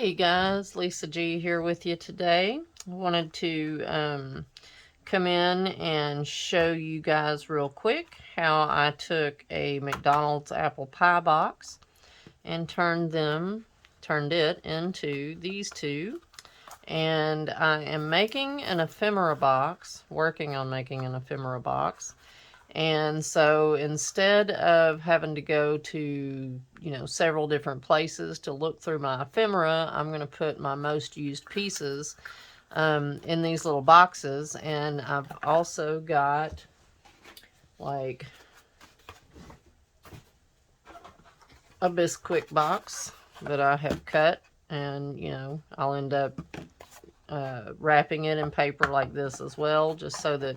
Hey guys, Lisa G here with you today. I wanted to come in and show you guys real quick how I took a McDonald's apple pie box and turned it into these two. And I am making an ephemera box, working on making an ephemera box. And so instead of having to go to, several different places to look through my ephemera, I'm going to put my most used pieces in these little boxes. And I've also got like a Bisquick box that I have cut, and I'll end up wrapping it in paper like this as well, just so that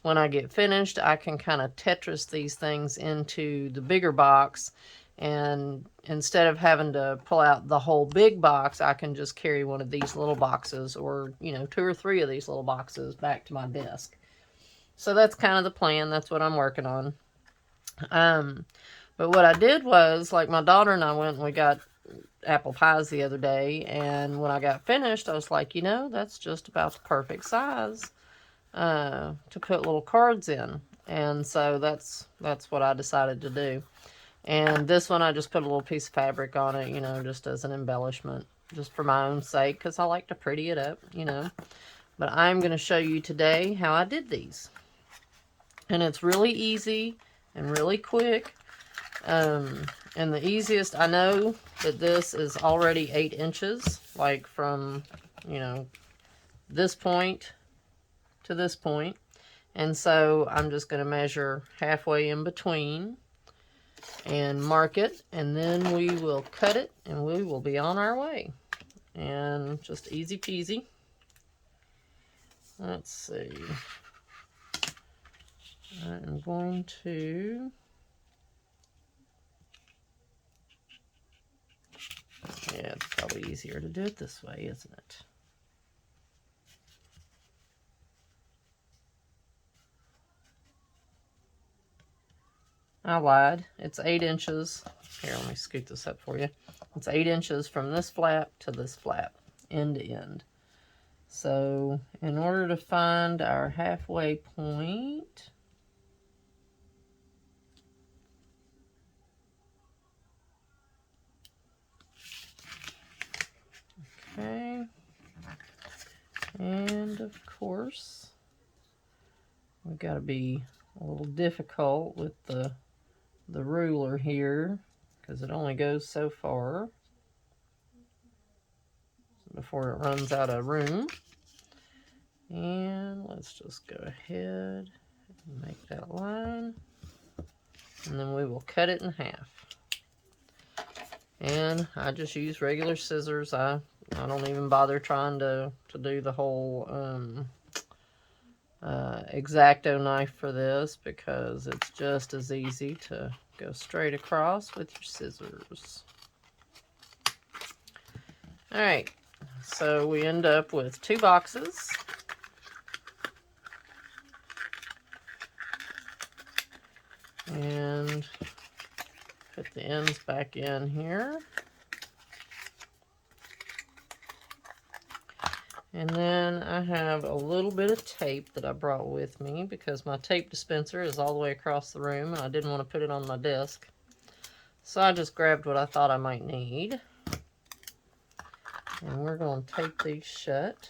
when I get finished, I can kind of Tetris these things into the bigger box. And instead of having to pull out the whole big box, I can just carry one of these little boxes, or, 2 or 3 of these little boxes back to my desk. So that's kind of the plan. That's what I'm working on. But what I did was, like, my daughter and I went and we got apple pies the other day. And when I got finished, I was like, that's just about the perfect size to put little cards in. And so that's what I decided to do. And this one I just put a little piece of fabric on it, just as an embellishment, just for my own sake, because I like to pretty it up, But I'm going to show you today how I did these. And it's really easy and really quick. And the easiest, I know that this is already 8 inches, like from, this point to this point. And so I'm just going to measure halfway in between and mark it, and then we will cut it and we will be on our way. And just easy peasy. Let's see. I'm going to it's probably easier to do it this way, isn't it? I lied. It's 8 inches. Here, let me scoot this up for you. It's 8 inches from this flap to this flap, end to end. So, in order to find our halfway point, okay, and of course, we've got to be a little difficult with the ruler here, because it only goes so far before it runs out of room. And let's just go ahead and make that line, and then we will cut it in half. And I just use regular scissors. I don't even bother trying to do the whole X-Acto knife for this, because it's just as easy to go straight across with your scissors. Alright, so we end up with 2 boxes. And put the ends back in here. And then I have a little bit of tape that I brought with me, because my tape dispenser is all the way across the room and I didn't want to put it on my desk. So I just grabbed what I thought I might need. And we're going to tape these shut.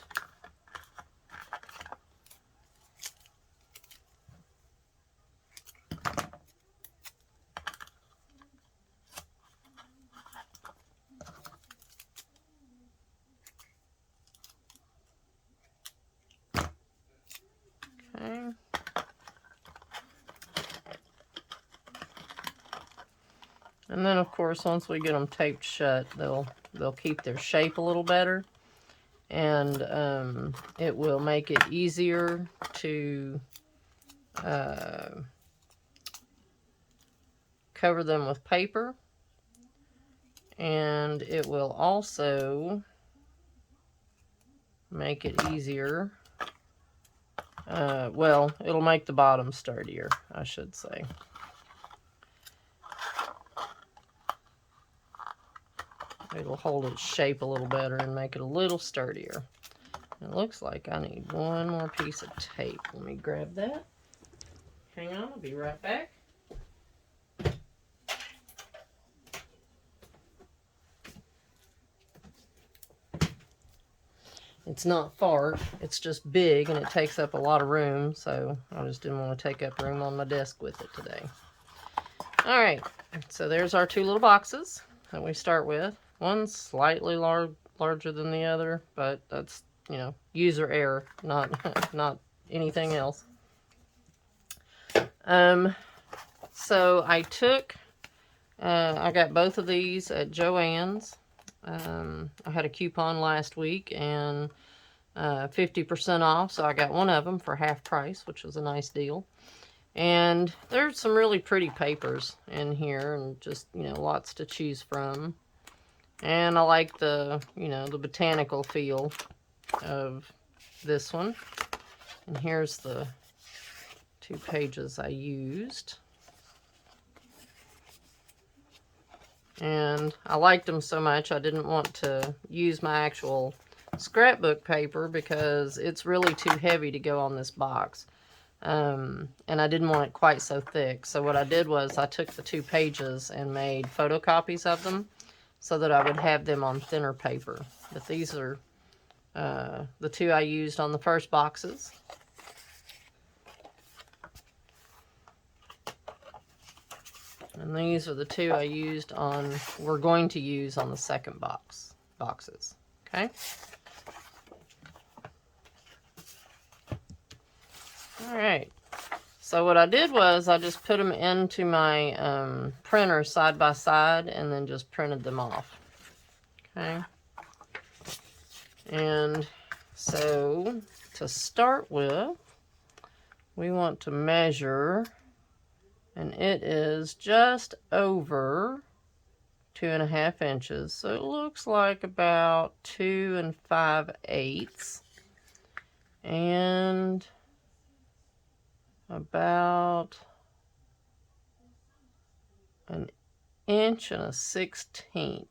Okay. And then, of course, once we get them taped shut, they'll keep their shape a little better, and it will make it easier to cover them with paper, and it will also make it easier. Well, it'll make the bottom sturdier, I should say. it'll hold its shape a little better and make it a little sturdier. It looks like I need one more piece of tape. Let me grab that. Hang on, I'll be right back. It's not far, it's just big and it takes up a lot of room, so I just didn't want to take up room on my desk with it today. Alright, so there's our two little boxes that we start with. One's slightly larger than the other, but that's, you know, user error, not anything else. So I took, I got both of these at Joann's. I had a coupon last week and 50% off, so I got one of them for half price, which was a nice deal. And there's some really pretty papers in here and just, you know, lots to choose from. And I like the, you know, the botanical feel of this one. And here's the 2 pages I used. And I liked them so much I didn't want to use my actual scrapbook paper because it's really too heavy to go on this box. And I didn't want it quite so thick. So what I did was I took the 2 pages and made photocopies of them so that I would have them on thinner paper. But these are the 2 I used on the first boxes. And these are the 2 I used on, we're going to use on the second boxes. Okay? Alright. So what I did was I just put them into my printer side by side and then just printed them off. Okay? And so to start with, we want to measure, and it is just over 2.5 inches. So it looks like about 2 5/8. And about 1 1/16 inches.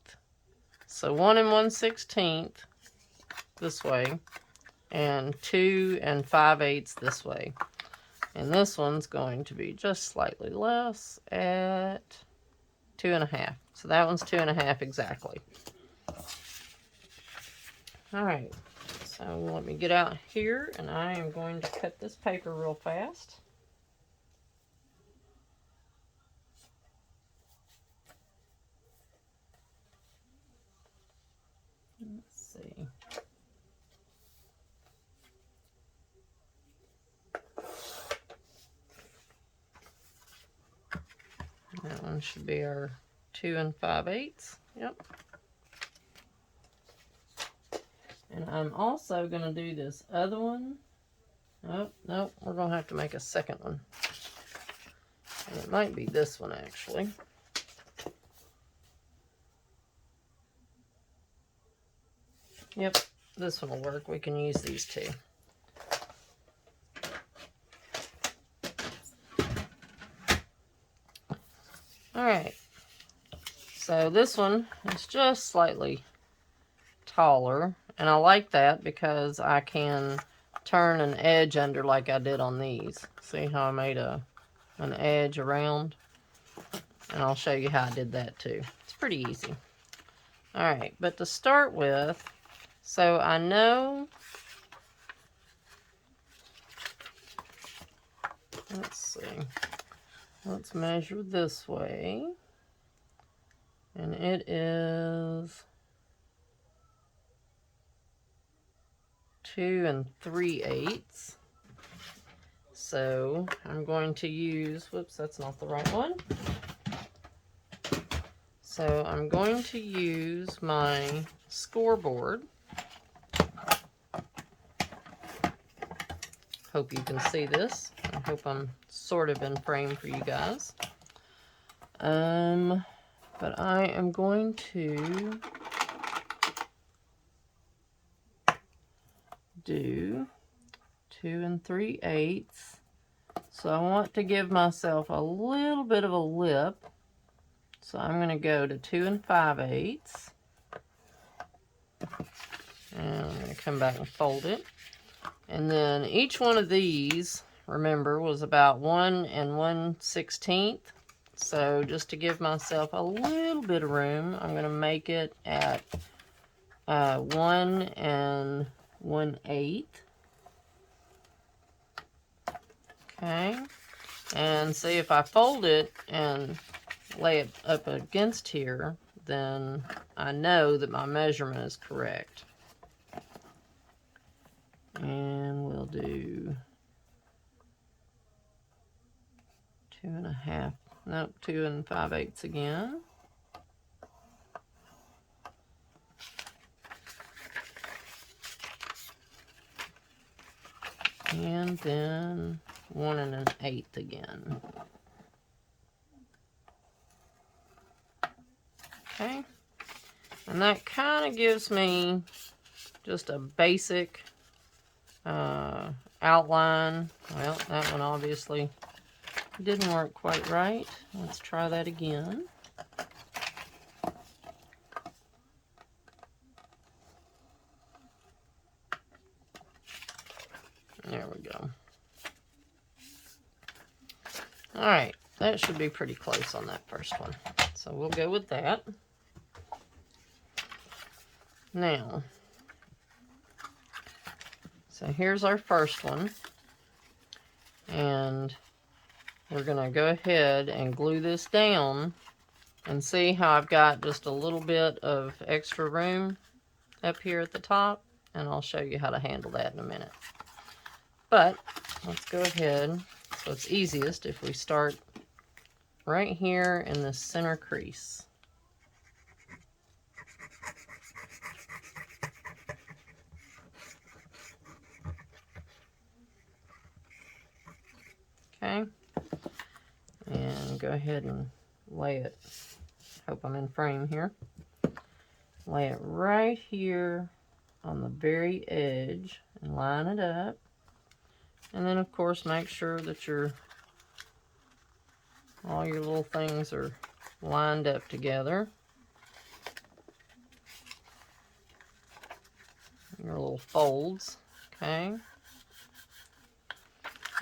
So 1 1/16 this way, and 2 5/8 this way. And this one's going to be just slightly less at 2.5. So that one's 2.5 exactly. All right. So let me get out here and I am going to cut this paper real fast. Let's see. That one should be our 2 5/8. Yep. And I'm also going to do this other one. Oh, no, we're going to have to make a second one. And it might be this one, actually. Yep, this one will work. We can use these 2. Alright. So this one is just slightly taller. And I like that because I can turn an edge under like I did on these. See how I made an edge around? And I'll show you how I did that too. It's pretty easy. Alright, but to start with, so I know, let's see, let's measure this way. And it is 2 3/8. So I'm going to use, whoops, that's not the right one. So I'm going to use my scoreboard. Hope you can see this. I hope I'm sort of in frame for you guys. But I am going to do 2 3/8. So I want to give myself a little bit of a lip. So I'm going to go to 2 5/8. And I'm going to come back and fold it. And then each one of these, remember, was about 1 1/16. So just to give myself a little bit of room, I'm going to make it at 1 1/8. Okay. And see, if I fold it and lay it up against here, then I know that my measurement is correct. And we'll do 2 1/2. Nope, 2 5/8 again. And then 1 1/8 again. Okay. And that kind of gives me just a basic outline. Well, that one obviously didn't work quite right. Let's try that again. There we go. All right, that should be pretty close on that first one. So we'll go with that. Now, so here's our first one. And we're going to go ahead and glue this down, and see how I've got just a little bit of extra room up here at the top, and I'll show you how to handle that in a minute. But let's go ahead. So it's easiest if we start right here in the center crease. Okay. And go ahead and lay it. Hope I'm in frame here. Lay it right here on the very edge and line it up. And then, of course, make sure that all your little things are lined up together. Your little folds, okay?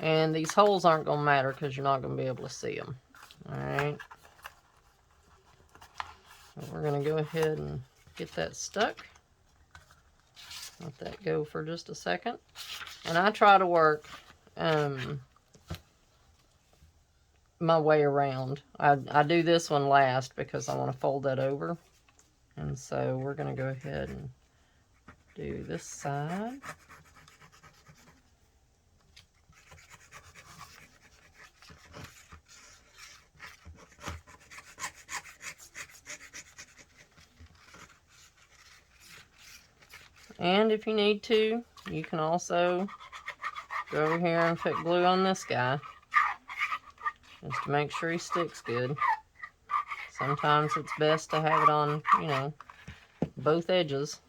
And these holes aren't going to matter because you're not going to be able to see them. All right. So we're going to go ahead and get that stuck. Let that go for just a second. And I try to work my way around. I do this one last because I want to fold that over. And so we're going to go ahead and do this side. And if you need to, you can also go over here and put glue on this guy, just to make sure he sticks good. Sometimes it's best to have it on, you know, both edges.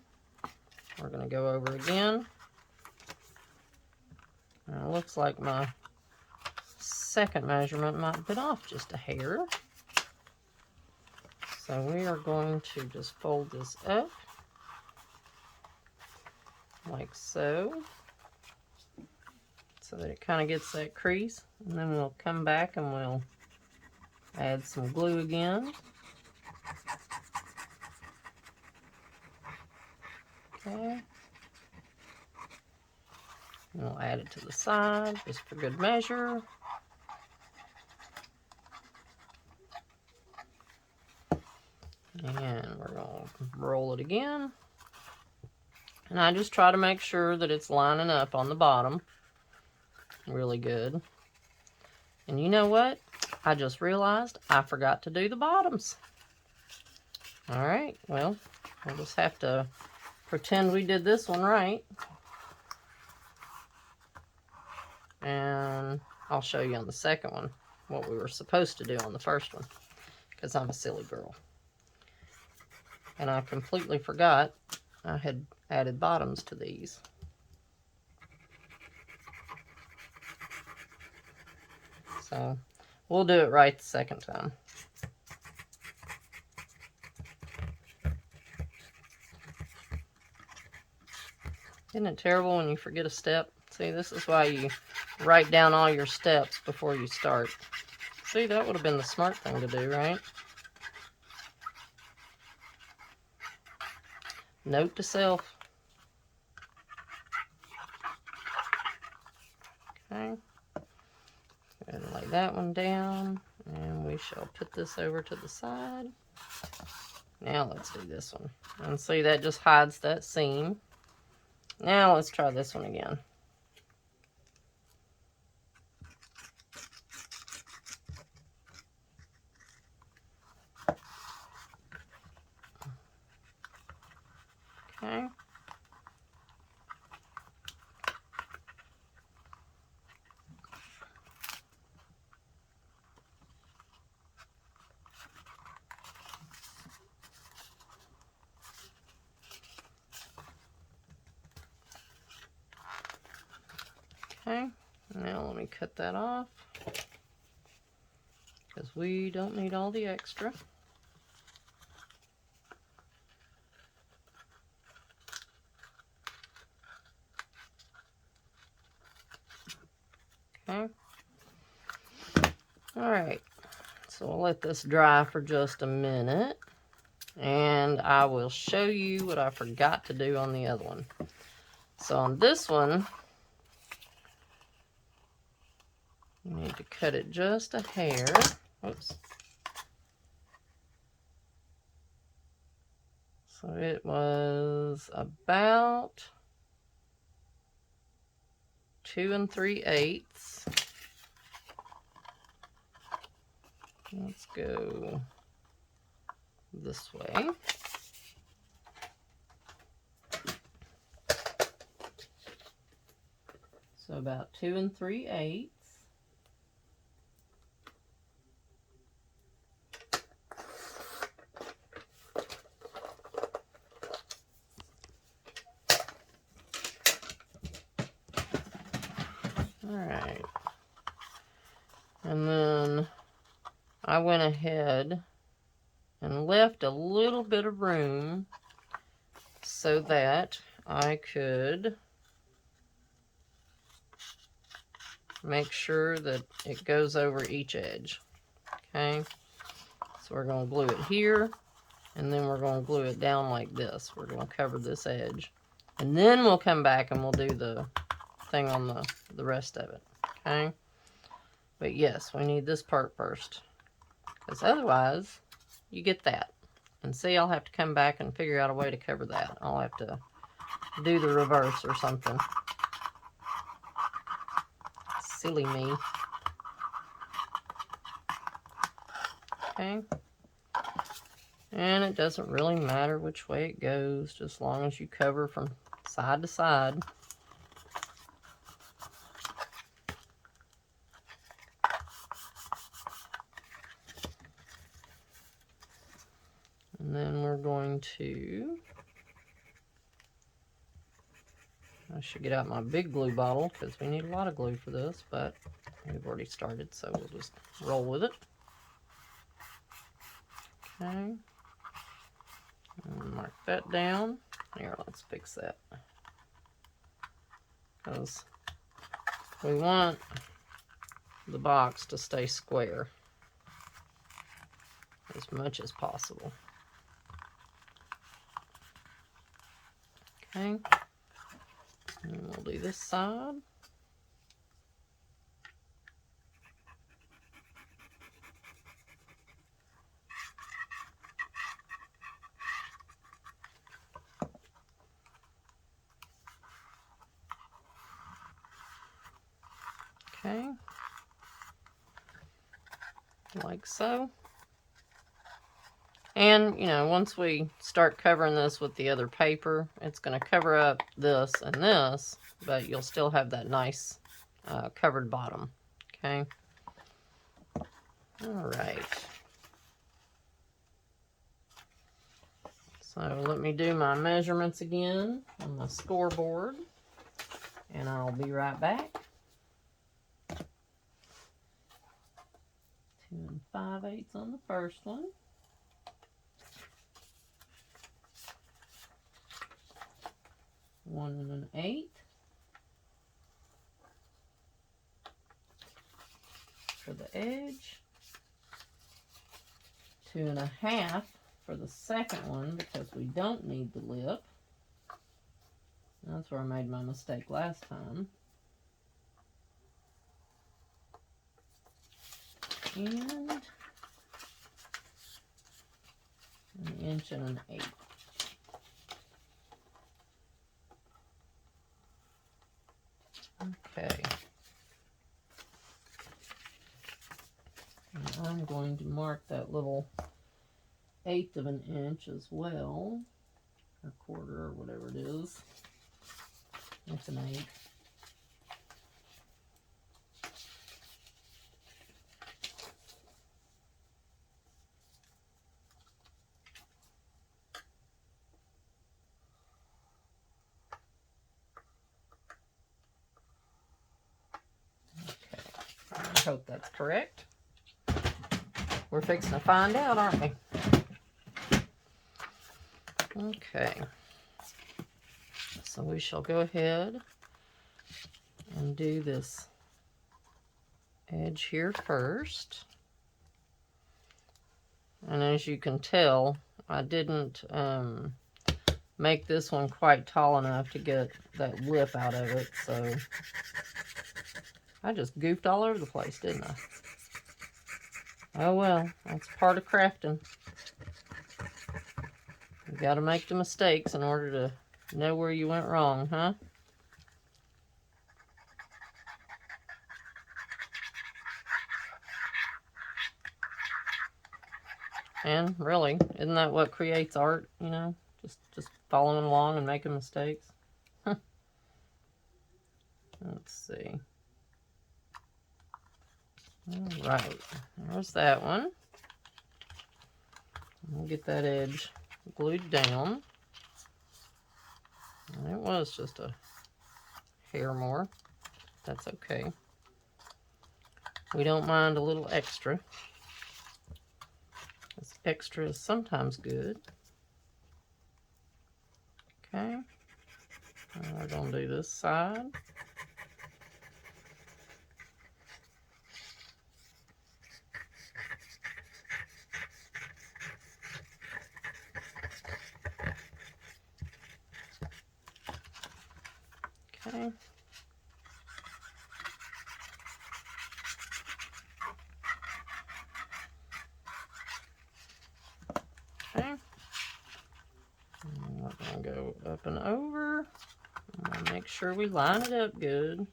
We're going to go over again. Now, it looks like my second measurement might have been off just a hair. So we are going to just fold this up like so, so that it kind of gets that crease. And then we'll come back and we'll add some glue again. Okay. And we'll add it to the side just for good measure. And we're going to roll it again. And I just try to make sure that it's lining up on the bottom really good. And you know what? I just realized I forgot to do the bottoms. All right, well, we'll just have to pretend we did this one right. And I'll show you on the second one what we were supposed to do on the first one, because I'm a silly girl. And I completely forgot I had added bottoms to these. So we'll do it right the second time. Isn't it terrible when you forget a step? See, this is why you write down all your steps before you start. See, that would have been the smart thing to do, right? Note to self. Okay. Go ahead and lay that one down. And we shall put this over to the side. Now let's do this one. And see, that just hides that seam. Now let's try this one again. Okay. Okay, now let me cut that off because we don't need all the extra. Okay. All right, so we'll let this dry for just a minute and I will show you what I forgot to do on the other one. So on this one, you need to cut it just a hair. Oops. So it was about 2 3/8. Let's go this way. So about 2 3/8. All right. And then I went ahead and left a little bit of room so that I could make sure that it goes over each edge. Okay, so we're going to glue it here, and then we're going to glue it down like this. We're going to cover this edge, and then we'll come back and we'll do the thing on the rest of it. Okay, but yes, we need this part first, because otherwise you get that. And see, I'll have to come back and figure out a way to cover that. I'll have to do the reverse or something. Silly me. Okay. And it doesn't really matter which way it goes, just as long as you cover from side to side. And then we're going to, I should get out my big glue bottle because we need a lot of glue for this, but we've already started, so we'll just roll with it. Okay. And mark that down. Here, let's fix that. Because we want the box to stay square as much as possible. Okay. And we'll do this side. Okay, like so. And, you know, once we start covering this with the other paper, it's going to cover up this and this, but you'll still have that nice covered bottom. Okay. All right. So let me do my measurements again on the scoreboard, and I'll be right back. 2 5/8 on the first one. 1 1/8 for the edge, 2 1/2 for the second one because we don't need the lip. That's where I made my mistake last time. And 1 1/8 inches. Okay. And I'm going to mark that little 1/8 of an inch as well, or quarter, or whatever it is. It's an 1/8. I hope that's correct. We're fixing to find out, aren't we? Okay. So we shall go ahead and do this edge here first. And as you can tell, I didn't make this one quite tall enough to get that lip out of it, so I just goofed all over the place, didn't I? Oh well, that's part of crafting. You gotta make the mistakes in order to know where you went wrong, huh? And really, isn't that what creates art, you know? Just following along and making mistakes. Let's see. All right, there's that one. We'll get that edge glued down. And it was just a hair more. That's okay. We don't mind a little extra. This extra is sometimes good. Okay. And we're going to do this side. Okay. Okay. And we're going to go up and over. And make sure we line it up good.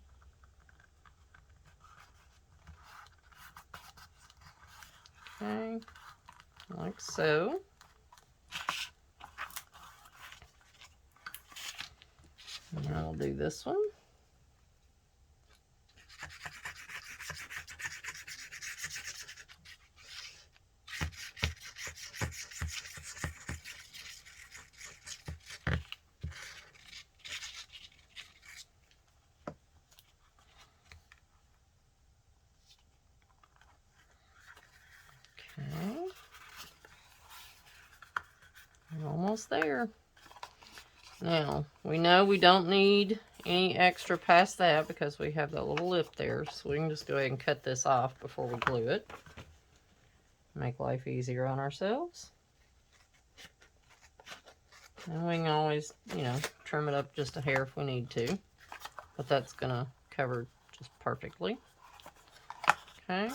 Okay. Like so. And now we'll do this one. Okay. We're almost there. Now, we know we don't need any extra past that because we have that little lip there, so we can just go ahead and cut this off before we glue it. Make life easier on ourselves. And we can always, you know, trim it up just a hair if we need to, but that's gonna cover just perfectly. Okay.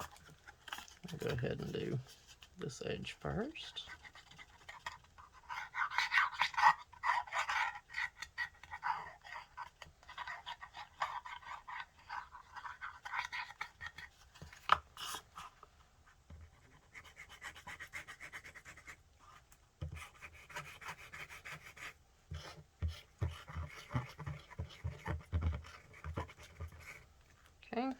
I'll go ahead and do this edge first. Okay.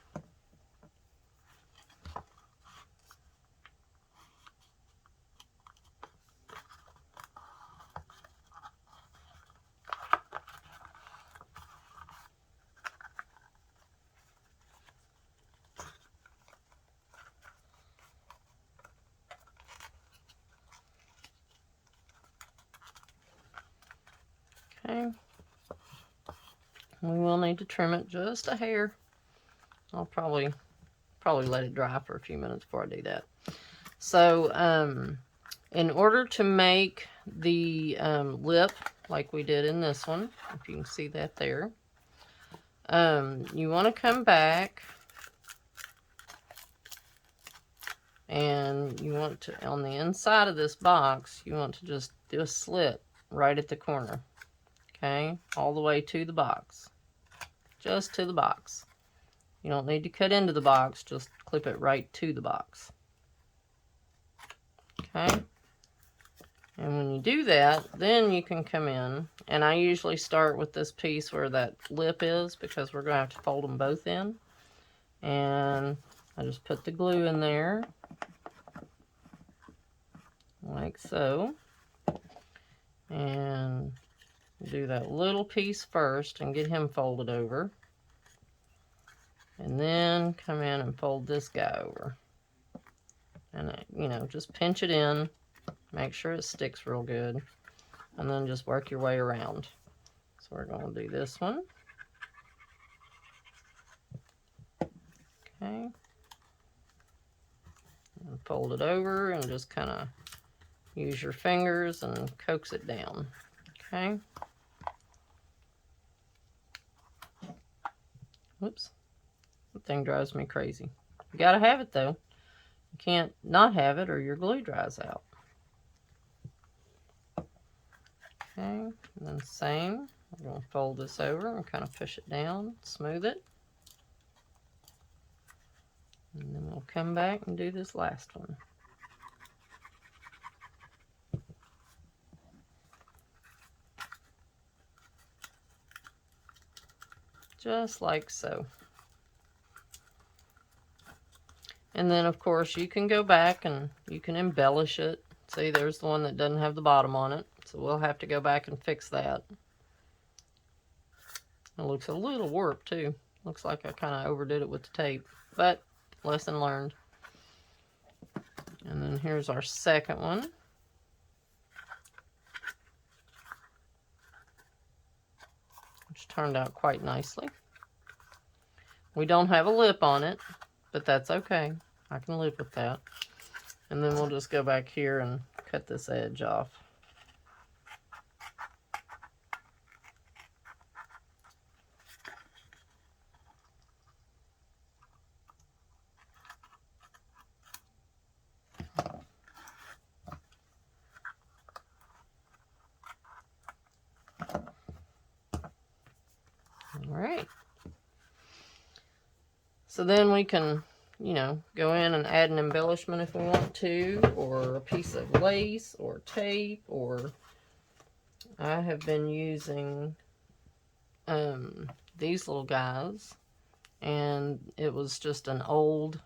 Okay, We will need to trim it just a hair. I'll probably let it dry for a few minutes before I do that. So, in order to make the lip like we did in this one, if you can see that there, you want to come back and you want to, on the inside of this box, you want to just do a slit right at the corner. Okay, all the way to the box. Just to the box. You don't need to cut into the box, just clip it right to the box. Okay? And when you do that, then you can come in, and I usually start with this piece where that lip is, because we're going to have to fold them both in. And I just put the glue in there, like so. And do that little piece first and get him folded over. And then come in and fold this guy over. And, you know, just pinch it in. Make sure it sticks real good. And then just work your way around. So we're going to do this one. Okay. And fold it over and just kind of use your fingers and coax it down. Okay. Whoops. That thing drives me crazy. You got to have it though. You can't not have it or your glue dries out. Okay. And then same. We're going to fold this over and kind of push it down, smooth it. And then we'll come back and do this last one. Just like so. And then of course you can go back and you can embellish it. See, there's the one that doesn't have the bottom on it. So we'll have to go back and fix that. It looks a little warped too. Looks like I kind of overdid it with the tape. But lesson learned. And then here's our second one. Which turned out quite nicely. We don't have a lip on it, but that's okay. I can live with that. And then we'll just go back here and cut this edge off. Alright. So then we can, you know, go in and add an embellishment if we want to, or a piece of lace, or tape, or I have been using these little guys, and it was just an old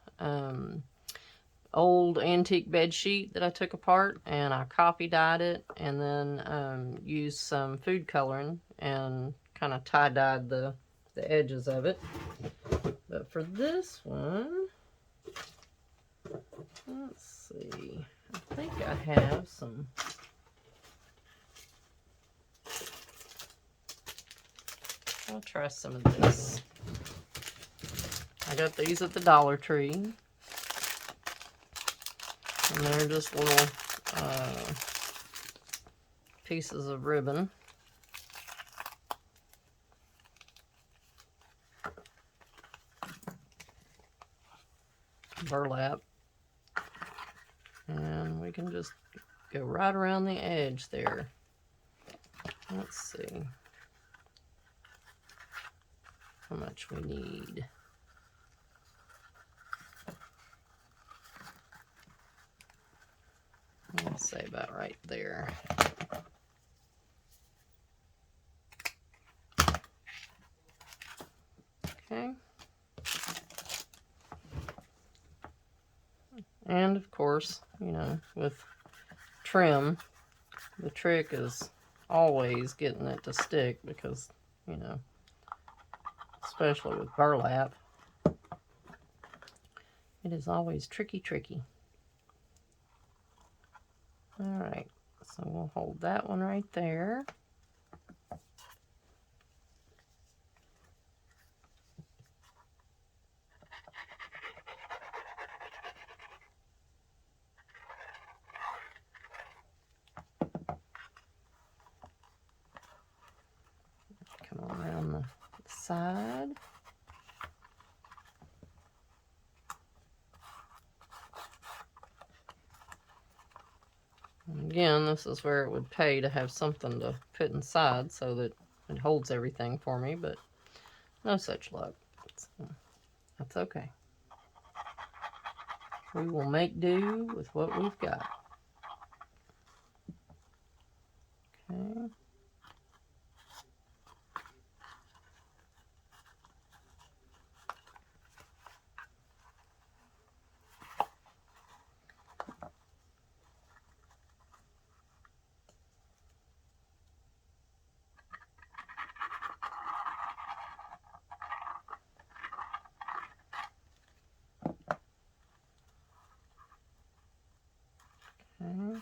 antique bed sheet that I took apart, and I copy dyed it, and then used some food coloring and kind of tie dyed the edges of it. But for this one, let's see, I think I have some. I'll try some of this. I got these at the Dollar Tree. And they're just little pieces of ribbon. Burlap. And we can just go right around the edge there. Let's see how much we need. Let's say about right there. Okay. And of course, you know, with trim, the trick is always getting it to stick because, you know, especially with burlap, it is always tricky. Alright, so we'll hold that one right there. side. And again, this is where it would pay to have something to put inside so that it holds everything for me, but no such luck. So that's okay. We will make do with what we've got. Okay. Okay.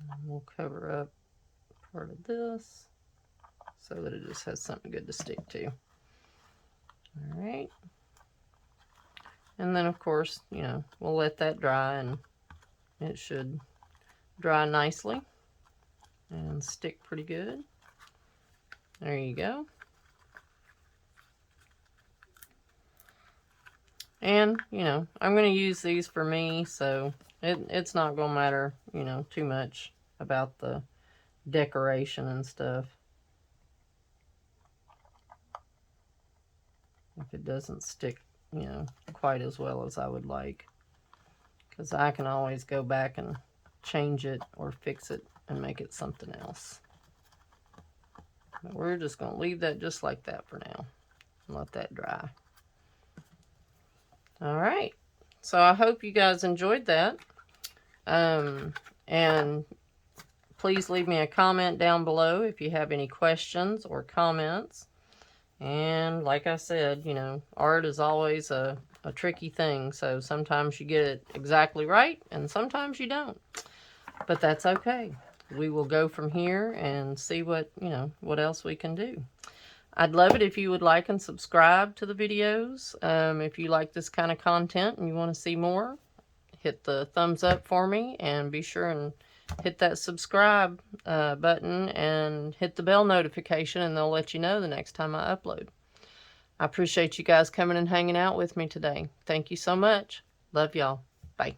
And we'll cover up part of this so that it just has something good to stick to. All right. And then, of course, you know, we'll let that dry, and it should dry nicely and stick pretty good. There you go. And, you know, I'm going to use these for me, so it's not going to matter, you know, too much about the decoration and stuff. If it doesn't stick, you know, quite as well as I would like. Because I can always go back and change it or fix it and make it something else. But we're just going to leave that just like that for now and let that dry. All right. So I hope you guys enjoyed that. And please leave me a comment down below if you have any questions or comments. And like I said, you know, art is always a tricky thing. So sometimes you get it exactly right and sometimes you don't. But that's okay. We will go from here and see what, you know, what else we can do. I'd love it if you would like and subscribe to the videos. If you like this kind of content and you want to see more, hit the thumbs up for me, and be sure and hit that subscribe button and hit the bell notification, and they'll let you know the next time I upload. I appreciate you guys coming and hanging out with me today. Thank you so much. Love y'all. Bye.